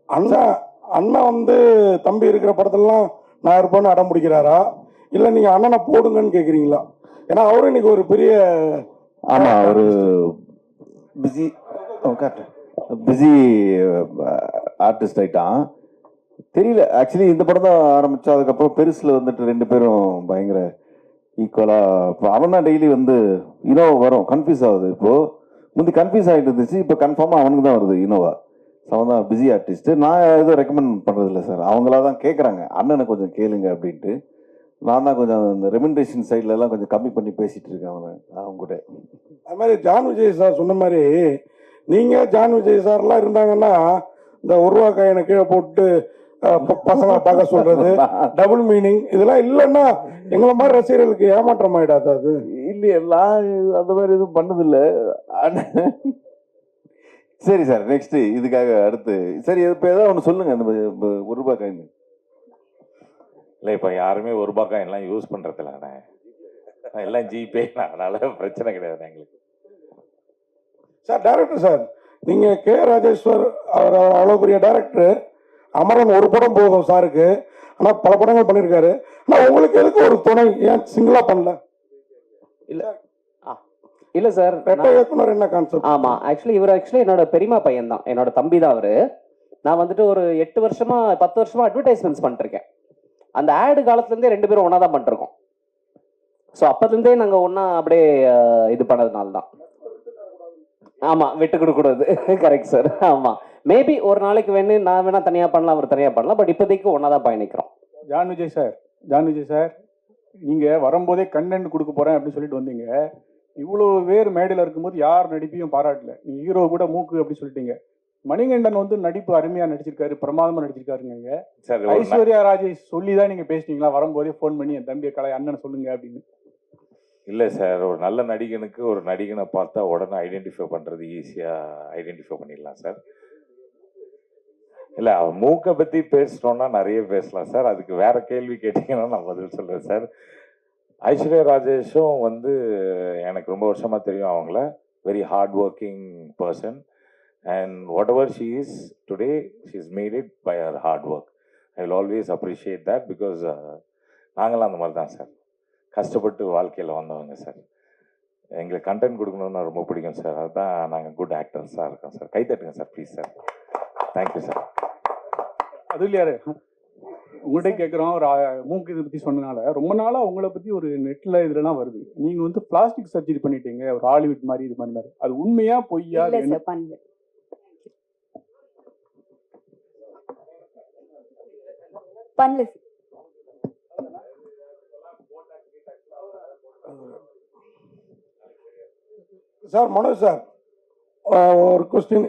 அண்ணா அண்ணா வந்து தம்பி இருக்கிற படத்துலலாம் நான் இருப்பேன்னு அடம் பிடிக்கிறாரா, இல்லை நீங்க அண்ணனை போடுங்கன்னு கேட்குறீங்களா? ஏன்னா அவரும் இன்னைக்கு ஒரு பெரிய ஆமா ஒரு பிஸி பிஸி ஆர்டிஸ்ட் ஆயிட்டான். தெரியல ஆக்சுவலி இந்த படம் தான் ஆரம்பிச்சா, அதுக்கப்புறம் பெருசுல வந்துட்டு ரெண்டு பேரும் பயங்கர ஈக்குவலா. இப்போ அவன் தான் டெய்லி வந்து இனோவா வரும், கன்ஃபியூஸ் ஆகுது. இப்போ முந்தி கன்ஃபியூஸ் ஆகிட்டு இருந்துச்சு, இப்போ கன்ஃபார்மா அவனுக்கு தான் வருது இனோவா. அவன் தான் பிஸி ஆர்டிஸ்ட். நான் எதுவும் ரெக்கமெண்ட் பண்றது இல்லை சார், அவங்களா தான் கேட்குறாங்க அண்ணனை கொஞ்சம் கேளுங்க அப்படின்ட்டு. நான் தான் கொஞ்சம் இந்த ரெமிண்டேஷன் சைட்ல எல்லாம் கொஞ்சம் கம்மி பண்ணி பேசிட்டு இருக்கேன் அவங்க கூட. அது மாதிரி ஜான் விஜய் சார் சொன்ன மாதிரி நீங்க ஜான் விஜய் சார்லாம் இருந்தாங்கன்னா இந்த ஒரு ரூபா காயினை கீழே போட்டு பசங்களை பார்க்க சொல்றது, டபுள் மீனிங் இதெல்லாம் இல்லைன்னா எங்களை மாதிரி ரசிகர்களுக்கு ஏமாற்றம் ஆயிடாது. அது இல்லையே, நான் அந்த மாதிரி எதுவும் பண்ணதில்லை. சரி சார், நெக்ஸ்ட் இதுக்காக அடுத்து சரி இப்போ ஏதாவது ஒன்று சொல்லுங்க. அந்த ஒரு ரூபாய் காயின் இல்லை, இப்போ யாருமே ஒரு ரூபாய் காயின்லாம் யூஸ் பண்ணுறதில்ல, எல்லாம் ஜிபே, அதனால பிரச்சனை கிடையாது எங்களுக்கு. சார் டைரக்டர் சார், நீங்க கே ராஜேஸ்வர் அவர் அவ்வளோ பெரிய டைரக்டர். அமரன் ஒரு படம் போதும் சாருக்கு, ஆனால் பல படங்கள் பண்ணியிருக்காரு. ஆனால் உங்களுக்கு எதுக்கு ஒரு துணை, ஏன் சிங்கிளா பண்ணல? இல்ல சார், இயக்குனர் என்ன கான்செப்ட்? ஆமா, இவர் என்னோட பெரியமா பையன் தான், என்னோட தம்பி தான் அவரு. நான் வந்துட்டு ஒரு 8 வருஷமா 10 வருஷமா அட்வர்டைஸ்மெண்ட்ஸ் பண்ணிட்டு இருக்கேன். அந்த ஆடு காலத்துல இருந்தே ரெண்டு பேரும் ஒன்னா தான் பண்ணிருக்கோம். ஸோ அப்பதுலேருந்தே நாங்க ஒன்னா அப்படியே இது பண்ணதுனால தான். ஆமா, விட்டு கொடுக்க கூடாது. Correct sir. ஆமா, மேபி ஒரு நாளைக்கு நான் வேணா தனியா பண்ணலாம், அவர் தனியா பண்ணலாம். பட் இப்போதைக்கு ஒன்னா தான் பயணிக்கிறோம். ஜான் விஜய் சார், நீங்க வரும்போதே கண்டென்ட் கொடுக்க போறேன் அப்படின்னு சொல்லிட்டு வந்தீங்க. இவ்வளவு பேர் மேடையில் இருக்கும்போது யார் நடிப்பையும் பாராட்டல. நீங்க ஹீரோ கூட மூக்கு அப்படி சொல்லிட்டீங்க. மணிகண்டன் வந்து நடிப்பு அருமையா நடிச்சிருக்காரு, பிரமாதமா நடிச்சிருக்காருங்க. ஐஸ்வர்யா ராஜேஷ் சொல்லிதான் நீங்க பேசிட்டீங்களா வரும்போதே போன் பண்ணி, என் தம்பியை கலை அண்ணன் சொல்லுங்க அப்படின்னு? இல்லை சார், ஒரு நல்ல நடிகனுக்கு ஒரு நடிகனை பார்த்தா உடனே ஐடென்டிஃபை பண்ணுறது ஈஸியாக ஐடென்டிஃபை பண்ணிடலாம் சார். இல்லை, அவன் மூக்கை பற்றி பேசினோன்னா நிறைய பேசலாம் சார். அதுக்கு வேற கேள்வி கேட்டிங்கன்னா நான் பதில் சொல்கிறேன் சார். ஐஸ்வர்யா ராஜேஷும் வந்து எனக்கு ரொம்ப வருஷமாக தெரியும். அவங்கள very hard working person, and whatever she is today, she is made it by her hard work. I will always appreciate that, because நாங்களாம் அந்த மாதிரி தான் சார், கஷ்டப்பட்டு வாழ்க்கையில் வந்தவங்க சார். எங்களுக்கு கண்டென்ட் கொடுக்கணும்னு ரொம்ப பிடிக்கும் சார். அதுதான் நாங்கள் குட் ஆக்டர்ஸாக இருக்கோம் சார். கைத்தட்டுங்க sir please sir. Thank you sir. அது இல்லையாரு, உங்கள்கிட்ட கேட்குறோம். ஒரு மூக்கு இதை பற்றி சொன்னனால ரொம்ப நாளாக உங்களை பற்றி ஒரு நெட்டில் இதுலலாம் வருது. நீங்கள் வந்து பிளாஸ்டிக் சர்ஜரி பண்ணிட்டீங்க, ஒரு ஹாலிவுட் மாதிரி இது மாதிரி. அது உண்மையா பொய்யா? பண்ணல சார். மனோஜ் சார், ஒரு கொஸ்டின்.